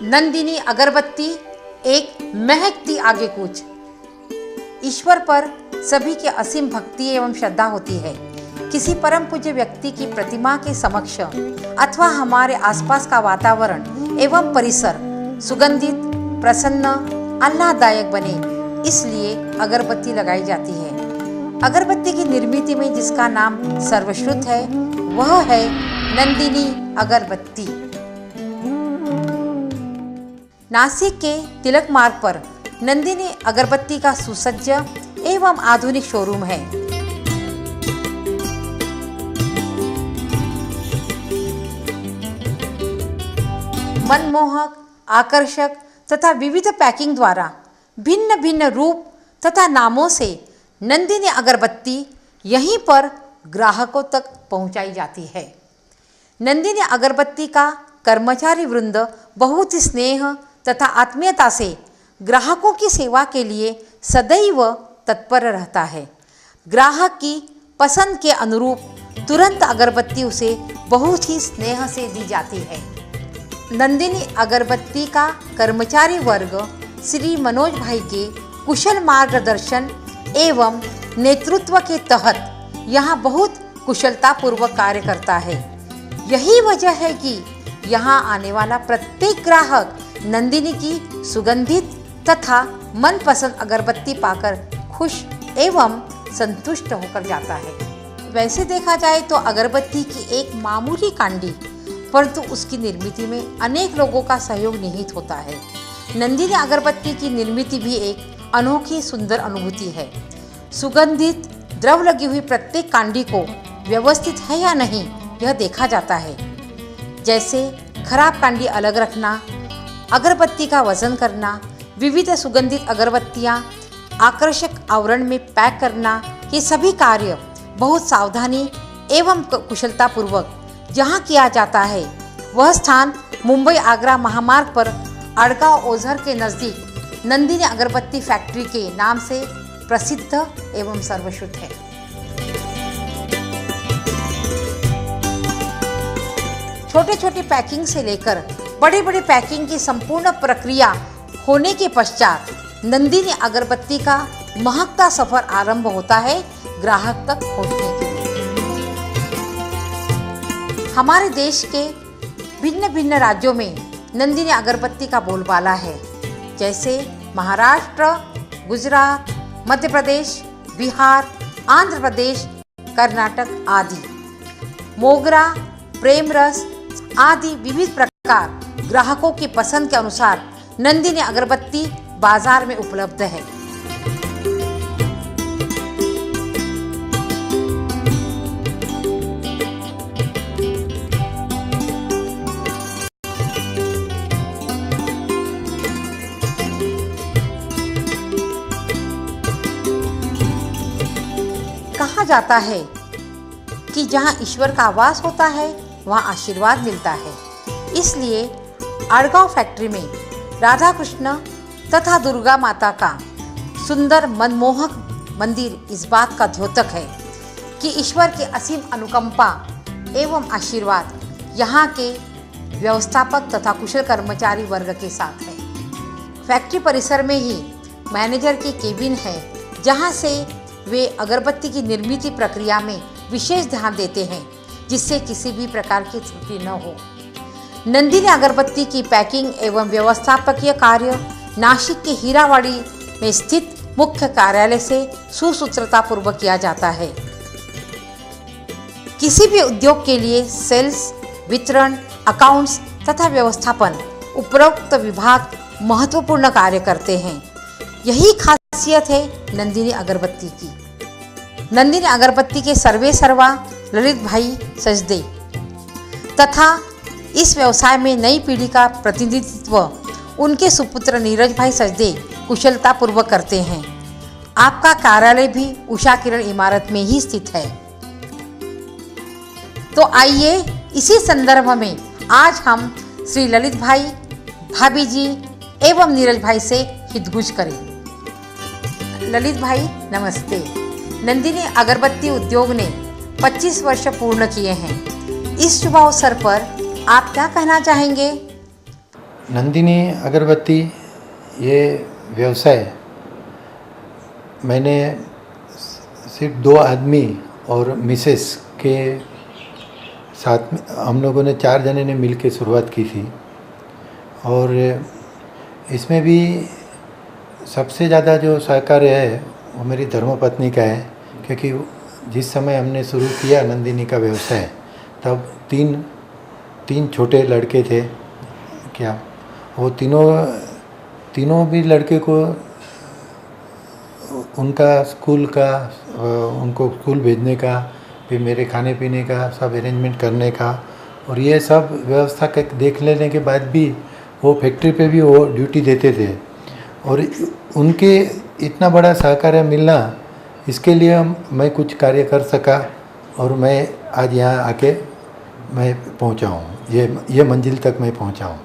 नंदिनी अगरबत्ती एक महकती आगे कूच। ईश्वर पर सभी की असीम भक्ति एवं श्रद्धा होती है। किसी परम पूज्य व्यक्ति की प्रतिमा के समक्ष अथवा हमारे आसपास का वातावरण एवं परिसर सुगंधित, प्रसन्न, आह्लाददायक बने, इसलिए अगरबत्ती लगाई जाती है। अगरबत्ती की निर्मित में जिसका नाम सर्वश्रुत है वह है नंदिनी अगरबत्ती। नासिक के तिलक मार्ग पर नंदिनी अगरबत्ती का सुसज्ज एवं आधुनिक शोरूम है। मनमोहक, आकर्षक तथा विविध पैकिंग द्वारा भिन्न भिन्न रूप तथा नामों से नंदिनी अगरबत्ती यहीं पर ग्राहकों तक पहुंचाई जाती है। नंदिनी अगरबत्ती का कर्मचारी वृंद बहुत ही स्नेह तथा आत्मीयता से ग्राहकों की सेवा के लिए सदैव तत्पर रहता है। ग्राहक की पसंद के अनुरूप तुरंत अगरबत्ती उसे बहुत ही स्नेह से दी जाती है। नंदिनी अगरबत्ती का कर्मचारी वर्ग श्री मनोज भाई के कुशल मार्गदर्शन एवं नेतृत्व के तहत यहाँ बहुत कुशलतापूर्वक कार्य करता है। यही वजह है कि यहाँ आने वाला प्रत्येक ग्राहक नंदिनी की सुगंधित तथा मनपसंद अगरबत्ती पाकर खुश एवं संतुष्ट होकर जाता है। वैसे देखा जाए तो अगरबत्ती की एक मामूली कांडी, परंतु उसकी निर्मित में अनेक लोगों का सहयोग निहित होता है। नंदिनी अगरबत्ती की निर्मित भी एक अनोखी सुंदर अनुभूति है। सुगंधित द्रव लगी हुई प्रत्येक कांडी को व्यवस्थित है या नहीं यह देखा जाता है। जैसे खराब कांडी अलग रखना, अगरबत्ती का वजन करना, विविध सुगंधित अगरबत्तियां आकर्षक आवरण में पैक करना, ये सभी कार्य बहुत सावधानी एवं कुशलतापूर्वक जहाँ किया जाता है वह स्थान मुंबई आगरा महामार्ग पर अड़गांव ओझर के नज़दीक नंदिनी अगरबत्ती फैक्ट्री के नाम से प्रसिद्ध एवं सर्वश्रुत है। छोटे छोटे पैकिंग से लेकर बड़े बड़े पैकिंग की संपूर्ण प्रक्रिया होने के पश्चात नंदिनी अगरबत्ती का महकता सफर आरंभ होता है ग्राहक तक पहुंचने के लिए। हमारे देश के भिन्न भिन्न राज्यों में नंदिनी अगरबत्ती का बोलबाला है। जैसे महाराष्ट्र, गुजरात, मध्य प्रदेश, बिहार, आंध्र प्रदेश, कर्नाटक आदि। मोगरा, प्रेम रस आदि विविध प्रकार ग्राहकों की पसंद के अनुसार नंदिनी अगरबत्ती बाजार में उपलब्ध है। कहा जाता है कि जहाँ ईश्वर का वास होता है वहाँ आशीर्वाद मिलता है। इसलिए अड़गांव फैक्ट्री में राधा कृष्ण तथा दुर्गा माता का सुंदर मनमोहक मंदिर इस बात का द्योतक है कि ईश्वर की असीम अनुकंपा एवं आशीर्वाद यहाँ के व्यवस्थापक तथा कुशल कर्मचारी वर्ग के साथ है। फैक्ट्री परिसर में ही मैनेजर की केबिन है जहाँ से वे अगरबत्ती की निर्मित प्रक्रिया में विशेष ध्यान देते हैं जिससे किसी भी प्रकार की त्रुटि न हो। नंदिनी अगरबत्ती की पैकिंग एवं व्यवस्थापकीय कार्य नासिक के हीरावाड़ी में स्थित मुख्य कार्यालय से सुसूत्रतापूर्वक किया जाता है। किसी भी उद्योग के लिए सेल्स, वितरण, अकाउंट्स तथा व्यवस्थापन उपरोक्त विभाग महत्वपूर्ण कार्य करते हैं। यही खासियत है नंदिनी अगरबत्ती की। नंदिनी अगरबत्ती के सर्वे सर्वा ललित भाई सजदे तथा इस व्यवसाय में नई पीढ़ी का प्रतिनिधित्व उनके सुपुत्र नीरज भाई सजदे कुशलतापूर्वक करते हैं। आपका कार्यालय भी उषा किरण इमारत में ही स्थित है। तो आइए इसी संदर्भ में आज हम श्री ललित भाई, भाभी जी एवं नीरज भाई से हितगुज करें। ललित भाई नमस्ते। नंदिनी अगरबत्ती उद्योग ने 25 वर्ष पूर्ण किए हैं। इस शुभ अवसर पर आप क्या कहना चाहेंगे? नंदिनी अगरबत्ती ये व्यवसाय मैंने सिर्फ 2 आदमी और मिसेस के साथ में, हम लोगों ने 4 जने ने मिल के शुरुआत की थी। और इसमें भी सबसे ज़्यादा जो सहकार्य है वो मेरी धर्मपत्नी का है, क्योंकि जिस समय हमने शुरू किया नंदिनी का व्यवसाय तब तीन छोटे लड़के थे क्या, वो तीनों भी लड़के को उनका स्कूल का, उनको स्कूल भेजने का, फिर मेरे खाने पीने का सब अरेंजमेंट करने का, और ये सब व्यवस्था के देख लेने के बाद भी वो फैक्ट्री पे भी वो ड्यूटी देते थे। और उनके इतना बड़ा सहकार्य मिलना, इसके लिए मैं कुछ कार्य कर सका और मैं आज यहाँ आके मैं पहुँचा हूँ, ये मंजिल तक मैं पहुँचा हूँ।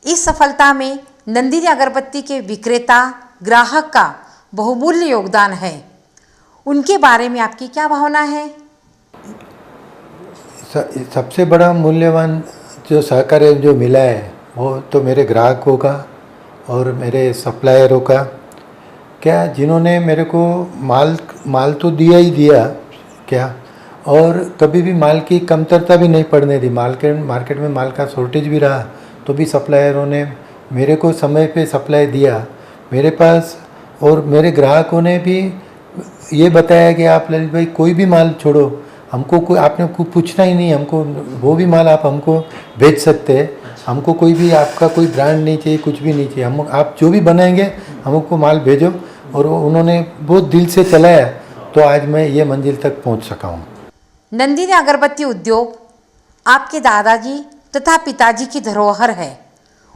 इस सफलता में नंदिनी अगरबत्ती के विक्रेता ग्राहक का बहुमूल्य योगदान है। उनके बारे में आपकी क्या भावना है? सबसे बड़ा मूल्यवान जो सहकार्य जो मिला है वो तो मेरे ग्राहकों का और मेरे सप्लायरों का, क्या जिन्होंने मेरे को माल तो दिया ही दिया क्या, और कभी भी माल की कमतरता भी नहीं पड़ने दी। मार्केट में माल का शॉर्टेज भी रहा तो भी सप्लायरों ने मेरे को समय पे सप्लाई दिया मेरे पास। और मेरे ग्राहकों ने भी ये बताया कि आप ललित भाई कोई भी माल छोड़ो, हमको कोई आपने कुछ पूछना ही नहीं, हमको वो भी माल आप हमको भेज सकते हैं, हमको कोई भी आपका कोई ब्रांड नहीं चाहिए, कुछ भी नहीं चाहिए, हम आप जो भी बनाएंगे हमको माल भेजो। और उन्होंने बहुत दिल से चलाया तो आज मैं ये मंजिल तक पहुंच सका हूँ। नंदिनी अगरबत्ती उद्योग आपके दादाजी तथा पिताजी की धरोहर है।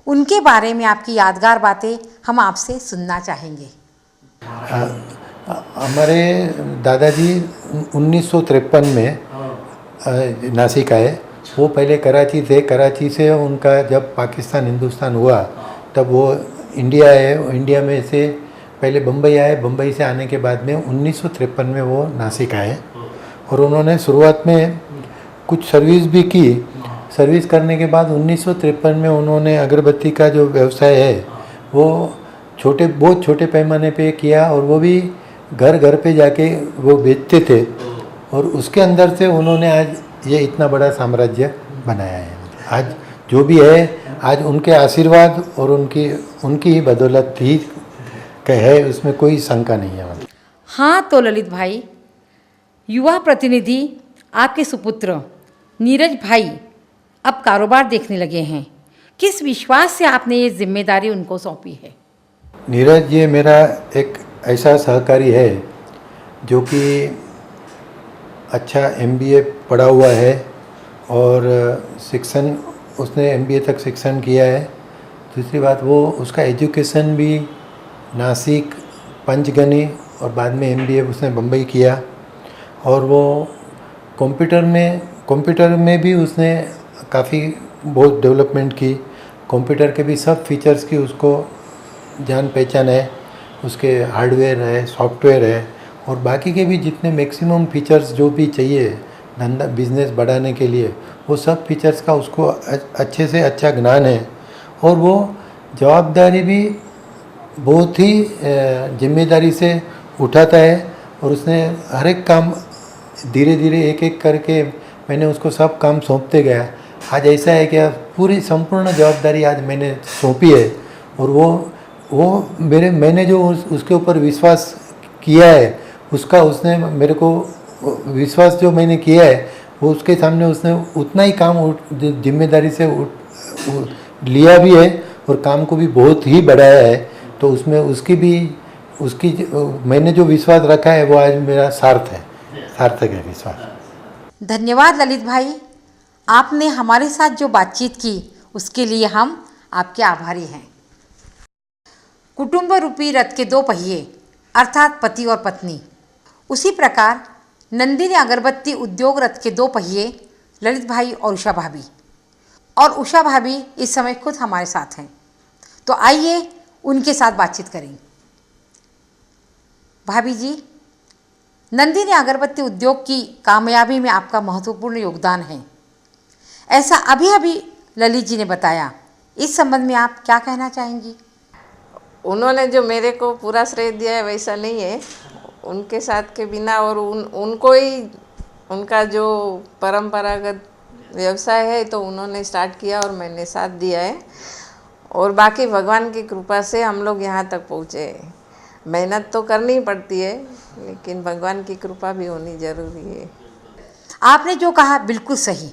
उनके बारे में आपकी यादगार बातें हम आपसे सुनना चाहेंगे। हमारे दादाजी 1953 में नासिक आए। वो पहले कराची थे, कराची से उनका जब पाकिस्तान हिंदुस्तान हुआ तब वो इंडिया आए। इंडिया में से पहले बम्बई आए, बम्बई से आने के बाद में 1953 में वो नासिक आए और उन्होंने शुरुआत में कुछ सर्विस भी की। सर्विस करने के बाद 1953 में उन्होंने अगरबत्ती का जो व्यवसाय है वो बहुत छोटे पैमाने पे किया और वो भी घर घर पे जाके वो बेचते थे। और उसके अंदर से उन्होंने आज ये इतना बड़ा साम्राज्य बनाया है। आज जो भी है आज उनके आशीर्वाद और उनकी ही बदौलत ही है, उसमें कोई शंका नहीं है। हाँ, तो ललित भाई, युवा प्रतिनिधि आपके सुपुत्र नीरज भाई अब कारोबार देखने लगे हैं। किस विश्वास से आपने ये जिम्मेदारी उनको सौंपी है? नीरज ये मेरा एक ऐसा सहकारी है जो कि अच्छा MBA पढ़ा हुआ है और शिक्षण उसने MBA तक शिक्षण किया है। दूसरी बात वो उसका एजुकेशन भी नासिक, पंचगनी और बाद में MBA उसने बम्बई किया। और वो कंप्यूटर में भी उसने काफ़ी बहुत डेवलपमेंट की। कंप्यूटर के भी सब फीचर्स की उसको जान पहचान है, उसके हार्डवेयर है, सॉफ्टवेयर है और बाकी के भी जितने मैक्सिमम फीचर्स जो भी चाहिए धंधा बिजनेस बढ़ाने के लिए वो सब फीचर्स का उसको अच्छे से अच्छा ज्ञान है। और वो जवाबदारी भी बहुत ही जिम्मेदारी से उठाता है और उसने हर एक काम धीरे धीरे एक एक करके मैंने उसको सब काम सौंपते गया। आज ऐसा है कि पूरी संपूर्ण जवाबदारी आज मैंने सौंपी है और वो मैंने जो उसके ऊपर विश्वास किया है उसका उसने मेरे को विश्वास जो मैंने किया है वो उसके सामने उसने उतना ही काम जिम्मेदारी से लिया भी है और काम को भी बहुत ही बढ़ाया है। तो उसमें उसकी मैंने जो विश्वास रखा है वो आज मेरा सार्थक है विश्वास। धन्यवाद ललित भाई, आपने हमारे साथ जो बातचीत की उसके लिए हम आपके आभारी हैं। कुटुंब रूपी रथ के 2 पहिए अर्थात पति और पत्नी, उसी प्रकार नंदिनी अगरबत्ती उद्योग रथ के 2 पहिए ललित भाई और उषा भाभी। और उषा भाभी इस समय खुद हमारे साथ हैं, तो आइए उनके साथ बातचीत करें। भाभी जी, नंदिनी अगरबत्ती उद्योग की कामयाबी में आपका महत्वपूर्ण योगदान है, ऐसा अभी अभी ललित जी ने बताया। इस संबंध में आप क्या कहना चाहेंगी? उन्होंने जो मेरे को पूरा श्रेय दिया है वैसा नहीं है, उनके साथ के बिना और उनको ही उनका जो परंपरागत व्यवसाय है तो उन्होंने स्टार्ट किया और मैंने साथ दिया है, और बाकी भगवान की कृपा से हम लोग यहाँ तक पहुँचे हैं। मेहनत तो करनी ही पड़ती है, लेकिन भगवान की कृपा भी होनी ज़रूरी है। आपने जो कहा बिल्कुल सही।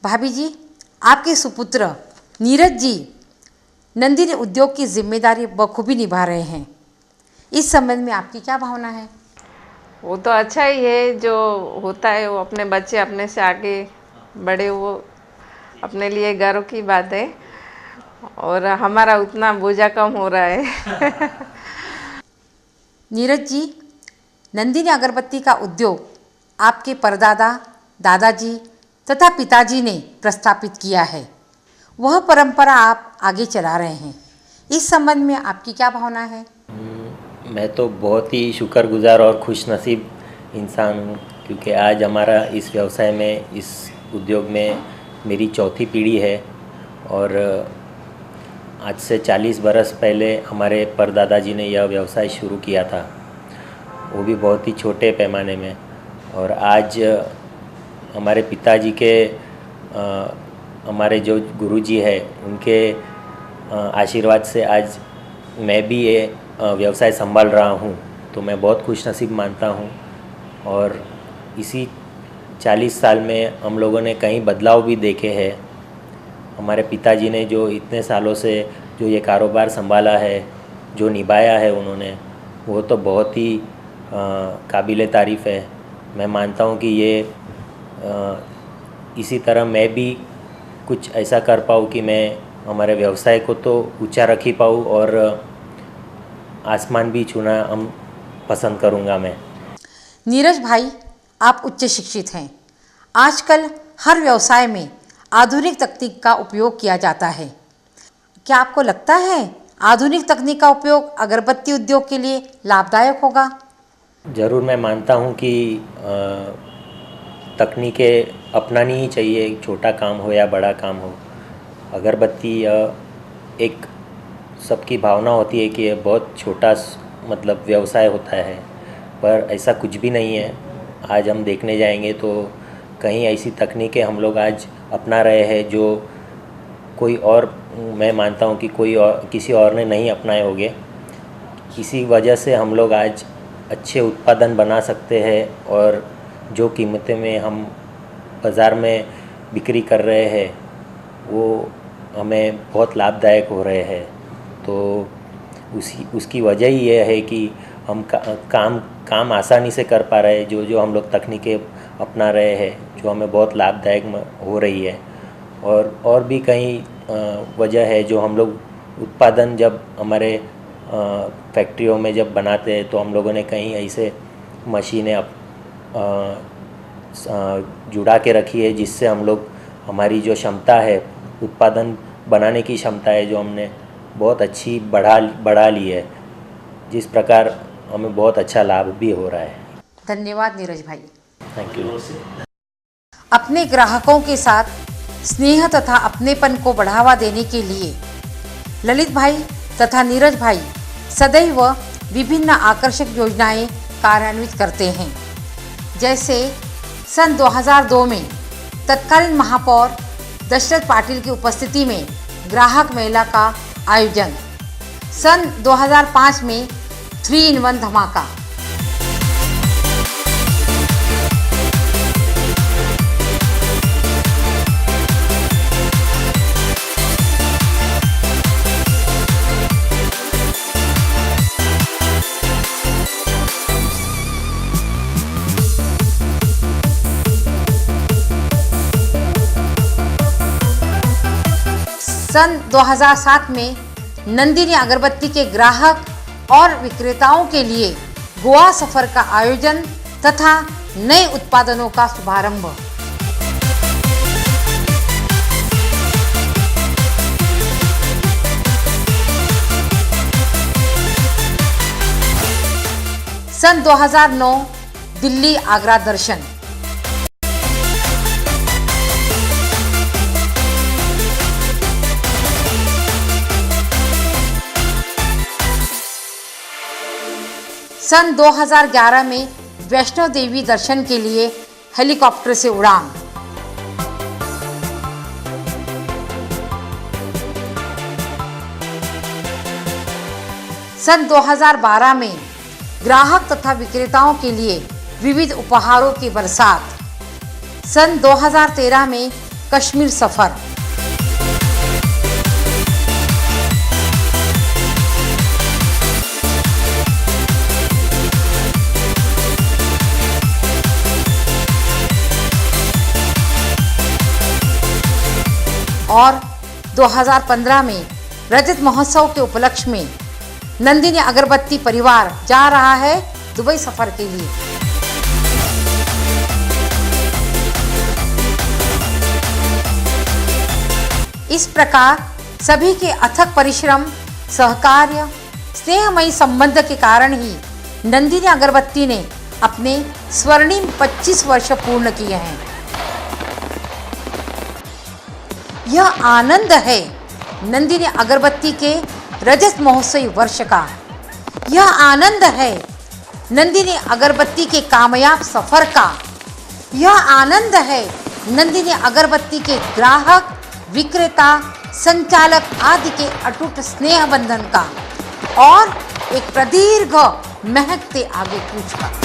भाभी जी, आपके सुपुत्र नीरज जी नंदिनी उद्योग की जिम्मेदारी बखूबी निभा रहे हैं। इस संबंध में आपकी क्या भावना है? वो तो अच्छा ही है, जो होता है वो अपने बच्चे अपने से आगे बढ़े, वो अपने लिए गर्व की बात है, और हमारा उतना बोझा कम हो रहा है। नीरज जी, नंदिनी अगरबत्ती का उद्योग आपके परदादा, दादाजी तथा पिताजी ने प्रस्थापित किया है। वह परंपरा आप आगे चला रहे हैं। इस संबंध में आपकी क्या भावना है? मैं तो बहुत ही शुक्रगुजार और खुशनसीब इंसान हूँ, क्योंकि आज हमारा इस व्यवसाय में, इस उद्योग में मेरी चौथी पीढ़ी है, और आज से 40 बरस पहले हमारे परदादा जी ने यह व्यवसाय शुरू किया था, वो भी बहुत ही छोटे पैमाने में। और आज हमारे पिताजी के हमारे जो गुरुजी है उनके आशीर्वाद से आज मैं भी ये व्यवसाय संभाल रहा हूँ, तो मैं बहुत खुशनसीब मानता हूँ। और इसी 40 साल में हम लोगों ने कई बदलाव भी देखे हैं। हमारे पिताजी ने जो इतने सालों से जो ये कारोबार संभाला है, जो निभाया है उन्होंने, वो तो बहुत ही काबिल तारीफ़ है। मैं मानता हूँ कि ये इसी तरह मैं भी कुछ ऐसा कर पाऊँ कि मैं हमारे व्यवसाय को तो ऊंचा रख ही पाऊँ, और आसमान भी छूना हम पसंद करूँगा मैं। नीरज भाई, आप उच्च शिक्षित हैं। आजकल हर व्यवसाय में आधुनिक तकनीक का उपयोग किया जाता है। क्या आपको लगता है आधुनिक तकनीक का उपयोग अगरबत्ती उद्योग के लिए लाभदायक होगा? ज़रूर, मैं मानता हूँ कि तकनीकें अपनानी ही चाहिए, छोटा काम हो या बड़ा काम हो। अगरबत्ती एक सबकी भावना होती है कि ये बहुत छोटा मतलब व्यवसाय होता है, पर ऐसा कुछ भी नहीं है। आज हम देखने जाएंगे तो कहीं ऐसी तकनीकें हम लोग आज अपना रहे हैं जो कोई और, मैं मानता हूँ कि कोई और, किसी और ने नहीं अपनाए होंगे। इसी वजह से हम लोग आज अच्छे उत्पादन बना सकते हैं, और जो कीमतें में हम बाज़ार में बिक्री कर रहे हैं वो हमें बहुत लाभदायक हो रहे हैं। तो उसकी वजह ही ये है कि हम काम आसानी से कर पा रहे हैं, जो हम लोग तकनीकें अपना रहे हैं, जो हमें बहुत लाभदायक हो रही है। और भी कई वजह है, जो हम लोग उत्पादन जब हमारे फैक्ट्रियों में जब बनाते हैं तो हम लोगों ने कहीं ऐसे मशीनें जुड़ा के रखी है, जिससे हम लोग हमारी जो क्षमता है, उत्पादन बनाने की क्षमता है, जो हमने बहुत अच्छी बढ़ा ली है, जिस प्रकार हमें बहुत अच्छा लाभ भी हो रहा है। धन्यवाद नीरज भाई। Thank you. अपने ग्राहकों के साथ स्नेह तथा अपनेपन को बढ़ावा देने के लिए ललित भाई तथा नीरज भाई सदैव विभिन्न आकर्षक योजनाएं कार्यान्वित करते हैं। जैसे सन 2002 में तत्कालीन महापौर दशरथ पाटिल की उपस्थिति में ग्राहक मेला का आयोजन, सन 2005 में 3-in-1 धमाका, सन 2007 में नंदिनी अगरबत्ती के ग्राहक और विक्रेताओं के लिए गोवा सफर का आयोजन तथा नए उत्पादनों का शुभारंभ। सन 2009 दिल्ली आगरा दर्शन, सन 2011 में वैष्णो देवी दर्शन के लिए हेलीकॉप्टर से उड़ान। सन 2012 में ग्राहक तथा विक्रेताओं के लिए विविध उपहारों की बरसात। सन 2013 में कश्मीर सफर। और 2015 में रजत महोत्सव के उपलक्ष्य में नंदिनी अगरबत्ती परिवार जा रहा है दुबई सफर के लिए। इस प्रकार सभी के अथक परिश्रम, सहकार्य, स्नेहमयी संबंध के कारण ही नंदिनी अगरबत्ती ने अपने स्वर्णिम 25 वर्ष पूर्ण किए हैं। यह आनंद है नंदिनी अगरबत्ती के रजत महोत्सव वर्ष का। यह आनंद है नंदिनी अगरबत्ती के कामयाब सफर का। यह आनंद है नंदिनी अगरबत्ती के ग्राहक, विक्रेता, संचालक आदि के अटूट स्नेह बंधन का और एक प्रदीर्घ महकते आगे कूच का।